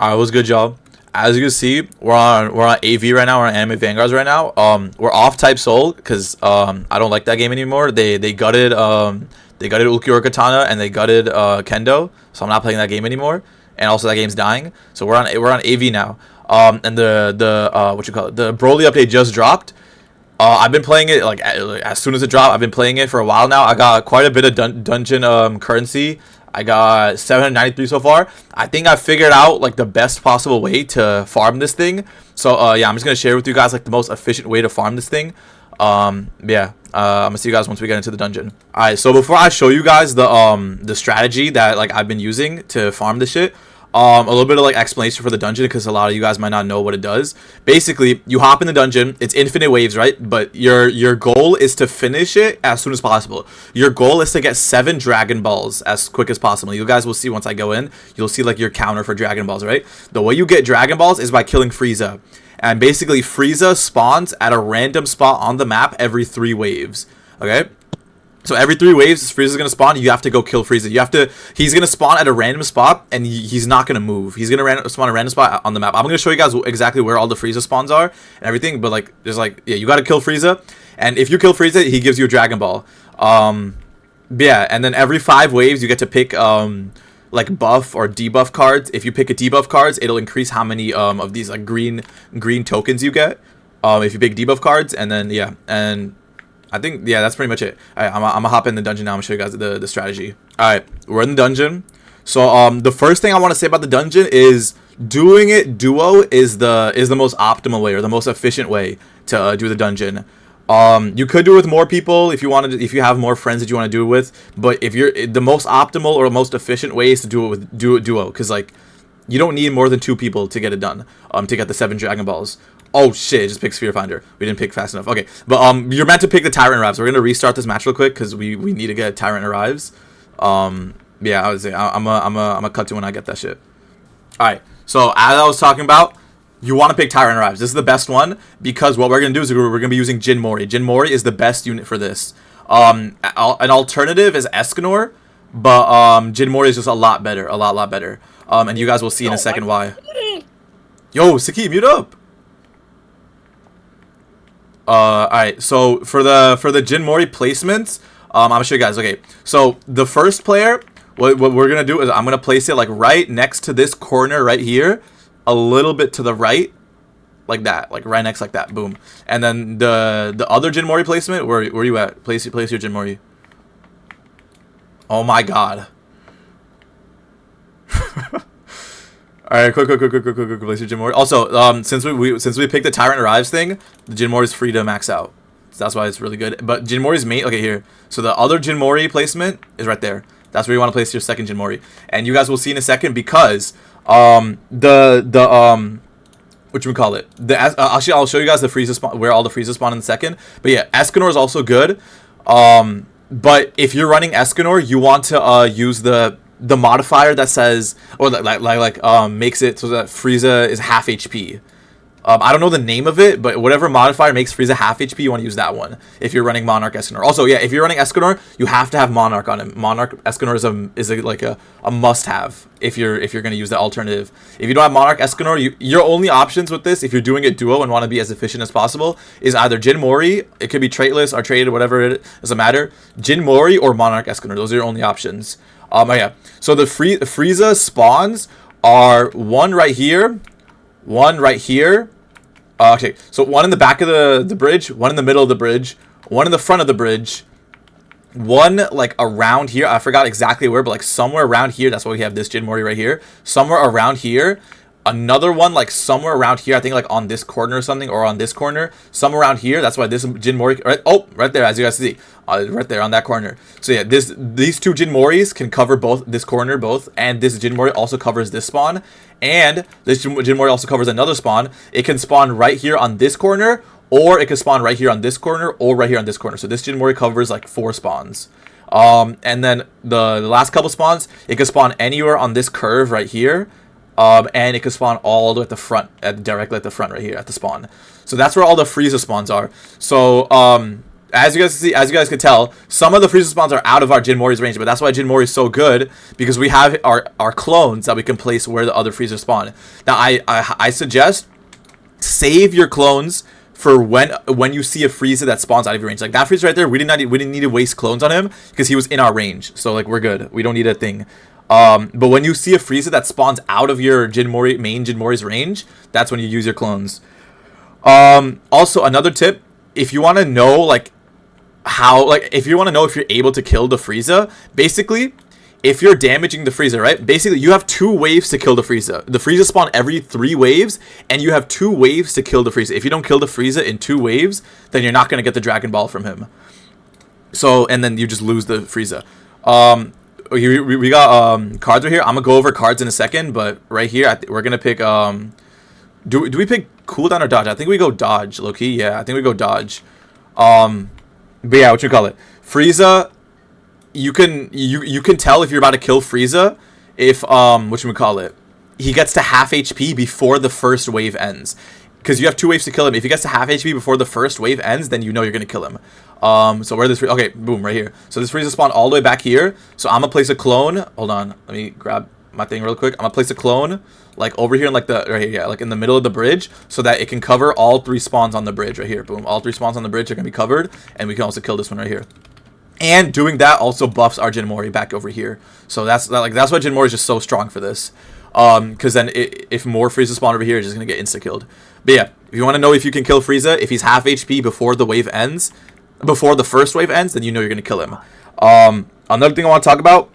Alright, what's good, y'all? As you can see, we're on AV right now. We're on Anime Vanguards right now. We're off Type Soul because I don't like that game anymore. They gutted Ukiyo Katana and they gutted Kendo, so I'm not playing that game anymore. And also that game's dying. So we're on AV now. And the what you call it? The BROLY update just dropped. I've been playing it like as soon as it dropped. I've been playing it for a while now. I got quite a bit of dungeon currency. I got 793 so far. I think I figured out like the best possible way to farm this thing. So yeah, I'm just gonna share with you guys like the most efficient way to farm this thing. Yeah. I'm gonna see you guys once we get into the dungeon. All right. So before I show you guys the strategy that like I've been using to farm this shit. A little bit of like explanation for the dungeon because a lot of you guys might not know what it does. Basically, you hop in the dungeon. It's infinite waves, right? But your goal is to finish it as soon as possible. Your goal is to get 7 Dragon Balls as quick as possible. You guys will see once I go in. You'll see like your counter for Dragon Balls, right? The way you get Dragon Balls is by killing Frieza. And basically, Frieza spawns at a random spot on the map every 3 waves. Okay? So every 3 waves, Frieza's gonna spawn. You have to go kill Frieza. He's gonna spawn at a random spot, and he's not gonna move. He's gonna spawn a random spot on the map. I'm gonna show you guys exactly where all the Frieza spawns are and everything. But like, there's like, yeah, you gotta kill Frieza, and if you kill Frieza, he gives you a Dragon Ball. Yeah, and then every 5 waves, you get to pick like buff or debuff cards. If you pick a debuff cards, it'll increase how many of these like green tokens you get. If you pick debuff cards, and then yeah, and I think, yeah, that's pretty much it. All right, I'm gonna hop in the dungeon now. I'm gonna show you guys the strategy. All right, we're in the dungeon. So the first thing I want to say about the dungeon is doing it duo is the most optimal way or the most efficient way to do the dungeon. You could do it with more people if you wanted, if you have more friends that you want to do it with. But if you're the most optimal or most efficient way is to do it duo, because like you don't need more than 2 people to get it done. To get the 7 Dragon Balls. Oh shit, it just picked Sphere Finder. We didn't pick fast enough. Okay, but you're meant to pick the Tyrant Arrives. We're gonna restart this match real quick because we need to get Tyrant Arrives. Yeah, I would say I'm a cut to when I get that shit. All right, so as I was talking about, you want to pick Tyrant Arrives. This is the best one because what we're gonna do is we're gonna be using Jin Mori. Jin Mori is the best unit for this. An alternative is Escanor, but Jin Mori is just a lot better, a lot better. And you guys will see in a second why. Yo, Saki, mute up. Alright, so for the Jin Mori placements, I'm gonna show you guys. Okay, so the first player, what we're gonna do is I'm gonna place it like right next to this corner right here, a little bit to the right, like that, like right next like that, boom. And then the other Jin Mori placement, where you at? Place your Jin Mori. Oh my god. All right, quick, place your Jin Mori. Also, since we picked the Tyrant Arrives thing, the Jin Mori is free to max out. So that's why it's really good. But Jin Mori's main, okay, here. So the other Jin Mori placement is right there. That's where you want to place your second Jin Mori. And you guys will see in a second because what you call it? Actually, I'll show you guys the Frieza spawn, where all the Frieza spawn in a second. But yeah, Escanor is also good. But if you're running Escanor, you want to use the modifier that says, or makes it so that Frieza is half HP. I don't know the name of it, but whatever modifier makes Frieza half HP, you want to use that one if you're running Monarch Escanor. Also, yeah, if you're running Escanor, you have to have Monarch on it. Monarch Escanor is a must-have if you're going to use the alternative. If you don't have Monarch Escanor, your only options with this, if you're doing it duo and want to be as efficient as possible, is either Jin Mori, it could be traitless or traded, whatever it is, doesn't matter. Jin Mori or Monarch Escanor, those are your only options. Oh yeah, so the Frieza spawns are one right here, one right here. Okay, so one in the back of the bridge, one in the middle of the bridge, one in the front of the bridge, one like around here. I forgot exactly where, but like somewhere around here. That's why we have this Jin Mori right here. Somewhere around here. Another one like somewhere around here. I think like on this corner or something, or on this corner. Somewhere around here. That's why this Jin Mori. Right, oh, right there, as you guys see. Right there on that corner. So yeah, these 2 Jin Moris can cover both this corner, and this Jin Mori also covers this spawn, and this Jin Mori also covers another spawn. It can spawn right here on this corner, or it can spawn right here on this corner, or right here on this corner. So this Jin Mori covers like 4 spawns. And then the last couple spawns, it can spawn anywhere on this curve right here. And it can spawn all the way at the front, directly at the front right here at the spawn. So that's where all the Frieza spawns are. So as you guys could tell, some of the Frieza spawns are out of our Jin Mori's range, but that's why Jin Mori is so good, because we have our clones that we can place where the other Frieza spawn. Now, I suggest save your clones for when you see a Frieza that spawns out of your range. Like that Frieza right there, we didn't need to waste clones on him because he was in our range. So like we're good. We don't need a thing. But when you see a Frieza that spawns out of your main Jin Mori's range, that's when you use your clones. Also another tip, if you want to know like if you want to know if you're able to kill the Frieza, basically, if you're damaging the Frieza, right? Basically, you have 2 waves to kill the Frieza. The Frieza spawn every 3 waves, and you have 2 waves to kill the Frieza. If you don't kill the Frieza in 2 waves, then you're not going to get the Dragon Ball from him. So, and then you just lose the Frieza. We got cards right here. I'm going to go over cards in a second, but right here, we're going to pick... Do we pick cooldown or dodge? I think we go dodge, low-key. Yeah, I think we go dodge. But yeah, what you call it? Frieza, you can tell if you're about to kill Frieza if whatchamacallit, he gets to half HP before the first wave ends. Because you have 2 waves to kill him. If he gets to half HP before the first wave ends, then you know you're gonna kill him. So where this okay, boom, right here. So this Frieza spawned all the way back here. So I'm gonna place a clone. Hold on, let me grab my thing real quick. I'm gonna place a clone like over here in like the right here, yeah, like in the middle of the bridge, so that it can cover all 3 spawns on the bridge right here. Boom, all 3 spawns on the bridge are gonna be covered, and we can also kill this one right here. And doing that also buffs our Jin Mori back over here. So that's why Jin Mori is just so strong for this. Because then if more Frieza spawn over here, it's just gonna get insta killed. But yeah, if you want to know if you can kill Frieza, if he's half HP before the wave ends, before the first wave ends, then you know you're gonna kill him. Another thing I want to talk about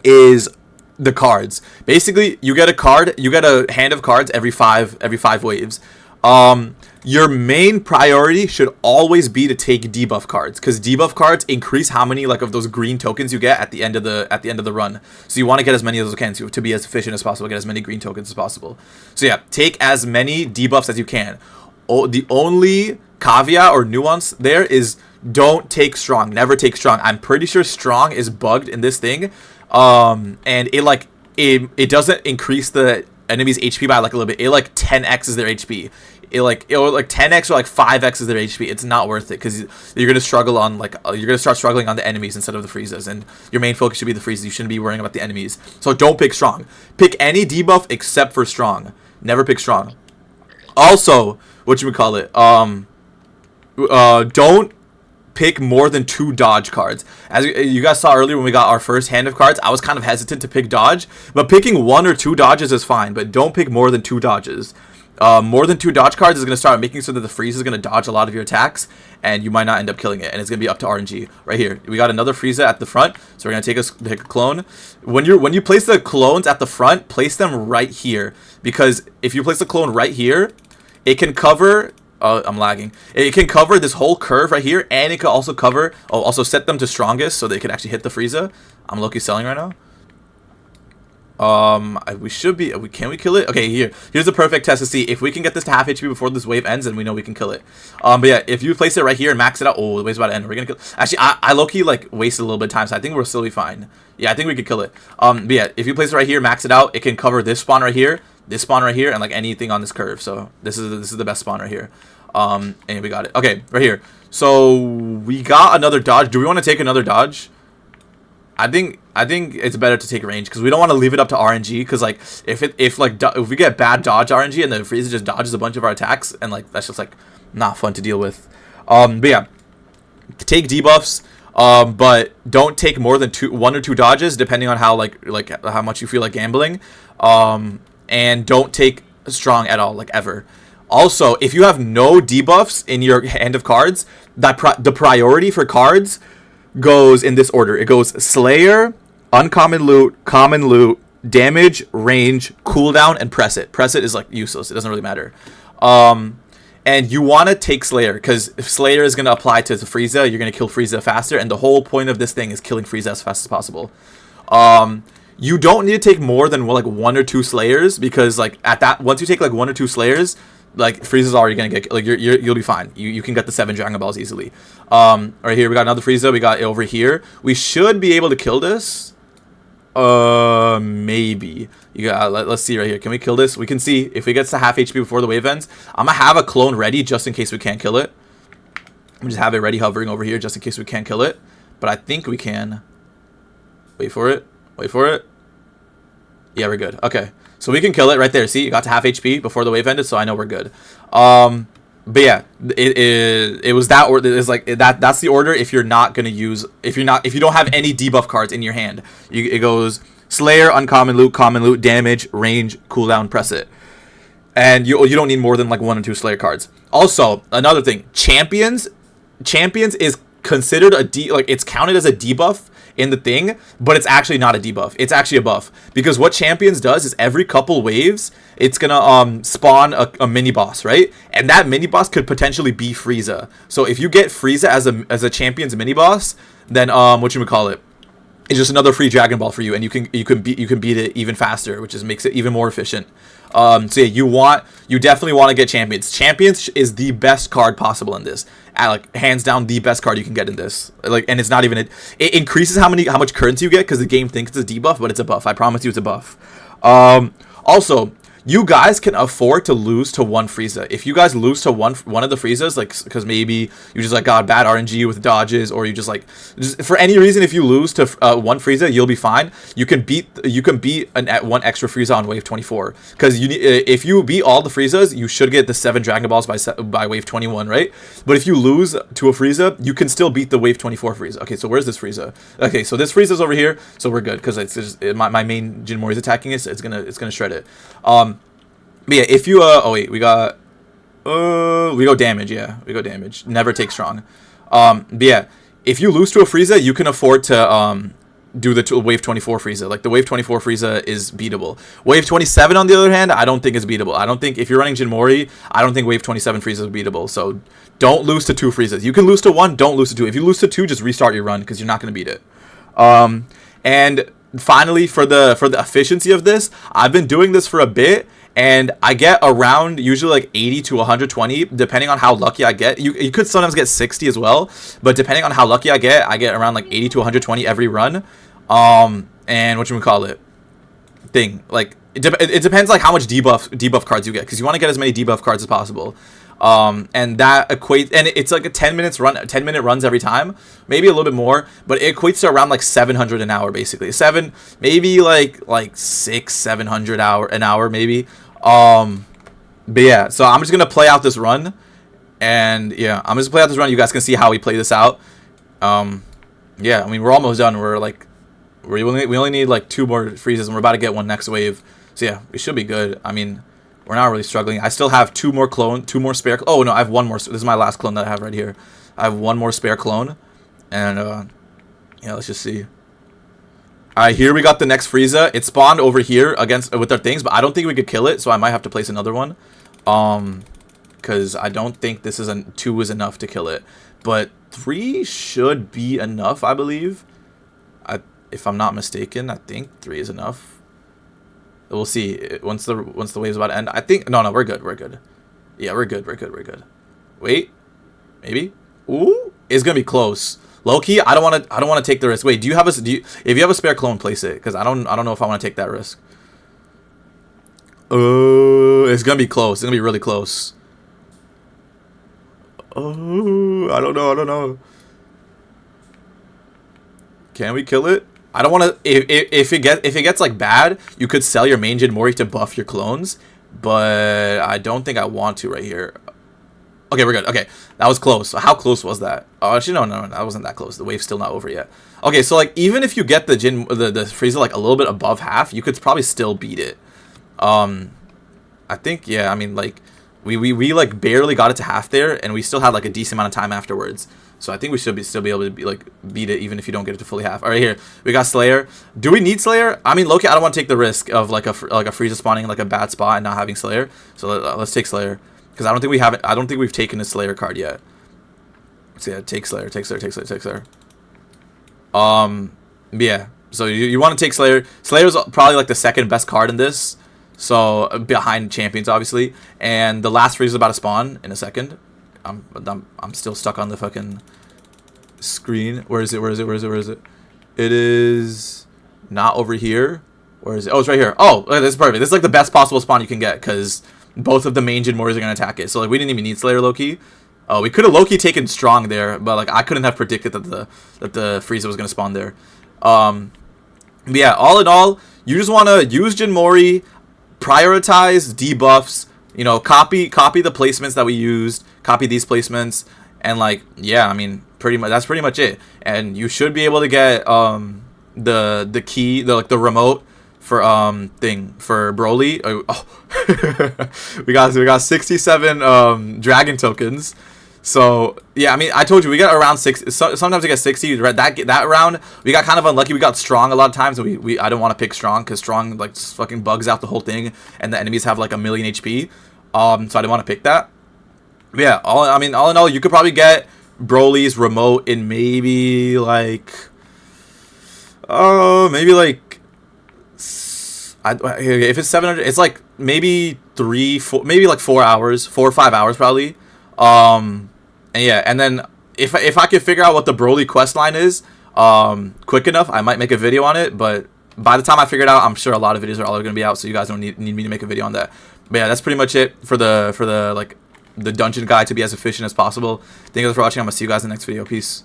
is the cards. Basically, you get a hand of cards every five waves. Your main priority should always be to take debuff cards, because debuff cards increase how many like of those green tokens you get at the end of the run. So you want to get as many of those as you can to be as efficient as possible, get as many green tokens as possible. So yeah, take as many debuffs as you can. The only caveat or nuance there is don't take strong. Never take strong. I'm pretty sure strong is bugged in this thing. And it doesn't increase the enemy's HP by like a little bit. It like 10x's their HP. It like 10x or like 5x is their HP. It's not worth it, because you're gonna struggle on you're gonna start struggling on the enemies instead of the Friezas, and your main focus should be the Friezas. You shouldn't be worrying about the enemies. So don't pick strong. Pick any debuff except for strong. Never pick strong. Also, don't pick more than 2 dodge cards. As you guys saw earlier when we got our first hand of cards, I was kind of hesitant to pick dodge, but picking 1 or 2 dodges is fine, but don't pick more than 2 dodges. More than 2 dodge cards is going to start making so that the Frieza is going to dodge a lot of your attacks, and you might not end up killing it, and it's going to be up to RNG. Right here, we got another Frieza at the front, so we're going to take a clone. When you place the clones at the front, place them right here, because if you place the clone right here, it can cover... I'm lagging. It can cover this whole curve right here, and it can also cover... also set them to strongest, so they can actually hit the Frieza. I'm low-key selling right now. We should be... Can we kill it? Okay, here's a perfect test to see if we can get this to half HP before this wave ends, and we know we can kill it. But yeah, if you place it right here and max it out... Oh, the wave's about to end. We're gonna kill... Actually, I low-key, like, wasted a little bit of time, so I think we'll still be fine. Yeah, I think we could kill it. But yeah, if you place it right here, max it out, it can cover this spawn right here, this spawn right here, and, like, anything on this curve. So this is the best spawn right here. And we got it. Okay, right here. So we got another dodge. Do we want to take another dodge? I think it's better to take range, because we don't want to leave it up to RNG, because like if we get bad dodge RNG and the Frieza just dodges a bunch of our attacks, and like that's just like not fun to deal with. But yeah, take debuffs, but don't take more than 1 or 2 dodges, depending on how how much you feel like gambling. And don't take strong at all, like ever. Also, if you have no debuffs in your hand of cards, the priority for cards goes in this order. It goes Slayer, Uncommon Loot, Common Loot, Damage, Range, Cooldown, and Press It. Press It is like useless. It doesn't really matter. And you want to take Slayer, because if Slayer is going to apply to the Frieza, you're going to kill Frieza faster, and the whole point of this thing is killing Frieza as fast as possible. You don't need to take more than like 1 or 2 Slayers, because like once you take like 1 or 2 Slayers, like Frieza's already gonna get like you'll be fine. You can get the 7 Dragon Balls easily. Right here we got another Frieza. We got it over here. We should be able to kill this. Maybe. Let's see right here. Can we kill this? We can see if it gets to half HP before the wave ends. I'm gonna have a clone ready just in case we can't kill it. We just have it ready hovering over here just in case we can't kill it. But I think we can. Wait for it. Wait for it. Yeah, we're good. Okay. So we can kill it right there. See, it got to half HP before the wave ended, so I know we're good. But yeah, it was that order. It's like that's the order if you're not gonna use if you don't have any debuff cards in your hand. It goes Slayer, uncommon loot, common loot, damage, range, cooldown, press it. And you don't need more than like 1 or 2 Slayer cards. Also, another thing, champions is considered it's counted as a debuff in the thing, but it's actually not a debuff. It's actually a buff, because what champions does is every couple waves it's gonna spawn a mini boss, right? And that mini boss could potentially be Frieza. So if you get Frieza as a champion's mini boss, then what you would call it, it's just another free Dragon Ball for you, and you can beat it even faster, which makes it even more efficient. So yeah, you definitely want to get champions. Champions is the best card possible in this. Like hands down the best card you can get in this. Like, and it's not even it increases how much currency you get because the game thinks it's a debuff, but it's a buff. I promise you, it's a buff. Also, you guys can afford to lose to one Frieza. If you guys lose to one of the Friezas, like because maybe you just like got bad RNG with dodges, or you just for any reason, if you lose to one Frieza, you'll be fine. You can beat one extra Frieza on wave 24, because if you beat all the Friezas, you should get the 7 Dragon Balls by wave 21, right? But if you lose to a Frieza, you can still beat the wave 24 Frieza. Okay, so where's this Frieza? Okay, so this Frieza's over here, so we're good because my main Jinmori's attacking it. So it's gonna shred it. But yeah, if you oh wait, we go damage. Yeah, we go damage. Never take strong. But yeah, if you lose to a Frieza, you can afford to do the wave 24 Frieza. Like the wave 24 Frieza is beatable. Wave 27 on the other hand, I don't think is beatable. I don't think if you're running Jinmori, I don't think wave 27 Frieza is beatable. So don't lose to 2 Friezas. You can lose to 1, don't lose to 2. If you lose to 2, just restart your run because you're not gonna beat it. And finally, for the efficiency of this, I've been doing this for a bit, and I get around usually like 80 to 120 depending on how lucky I get. You could sometimes get 60 as well, but depending on how lucky I get around like 80 to 120 every run. And what you would call it, like it depends like how much debuff cards you get, because you want to get as many debuff cards as possible. And that equates, and it's like a 10-minute runs every time, maybe a little bit more, but it equates to around like 700 an hour, basically. Maybe like 600-700 an hour maybe. But yeah, so I'm just gonna play out this run, and yeah, I'm just play out this run. You guys can see how we play this out. Yeah, I mean, we're almost done. We only need like 2 more freezes, and we're about to get one next wave. So yeah, we should be good. I mean, we're not really struggling. I still have 2 more spare. Oh no, I have 1 more. This is my last clone that I have right here. I have 1 more spare clone, and yeah, let's just see. All right, here we got the next Frieza. It spawned over here with our things, but I don't think we could kill it, so I might have to place another one. Because I don't think 2 is enough to kill it, but 3 should be enough, I believe. If I'm not mistaken, I think 3 is enough. We'll see once the wave's about to end. I think no, we're good. Yeah, we're good. Wait, maybe. Ooh, it's gonna be close. Low key, I don't want to take the risk. Wait, if you have a spare clone, place it, because I don't know if I want to take that risk. It's gonna be close. It's gonna be really close. Oh, I don't know. Can we kill it? I don't want to. If it gets like bad, you could sell your main Jinmori to buff your clones, but I don't think I want to right here. Okay, we're good. Okay, that was close. How close was that? Oh, actually, no, that wasn't that close. The wave's still not over yet. Okay, so like even if you get the Frieza like a little bit above half, you could probably still beat it. I think, yeah. I mean, like we like barely got it to half there, and we still had like a decent amount of time afterwards. So I think we should still be able to beat it even if you don't get it to fully half. All right, here we got Slayer. Do we need Slayer? I mean, Loki, I don't want to take the risk of like a Frieza spawning in like a bad spot and not having Slayer. So let's take Slayer, because I don't think we have it. I don't think we've taken a Slayer card yet. So yeah, take Slayer. Yeah. So you want to take Slayer. Slayer's probably like the 2nd best card in this. So behind champions, obviously. And the last Frieza is about to spawn in a second. I'm still stuck on the fucking screen. Where is it? It is not over here. Where is it? Oh, it's right here. Oh, this is perfect. This is like the best possible spawn you can get, because both of the main Jinmoris are gonna attack it. So like we didn't even need Slayer low key. We could have low-key taken strong there, but like I couldn't have predicted that the Frieza was gonna spawn there. But yeah, all in all, you just want to use Jinmori, prioritize debuffs, you know, copy the placements that we used, copy these placements, and like, yeah, I mean, that's pretty much it. And you should be able to get the key, the remote for for Broly. Oh, we got 67 dragon tokens. So yeah, I mean, I told you we got around 6. Sometimes we get 60. That round we got kind of unlucky. We got strong a lot of times, and I don't want to pick strong because strong like fucking bugs out the whole thing, and the enemies have like 1,000,000 HP. So I didn't want to pick that. But yeah, all in all, you could probably get Broly's remote in maybe like if it's 700, it's like maybe 4 hours, 4 or 5 hours probably. And yeah, and then if I could figure out what the Broly quest line is quick enough, I might make a video on it. But by the time I figure it out, I'm sure a lot of videos are already gonna be out, so you guys don't need me to make a video on that. But yeah, that's pretty much it for the dungeon guide to be as efficient as possible. Thank you guys for watching. I'm gonna see you guys in the next video. Peace.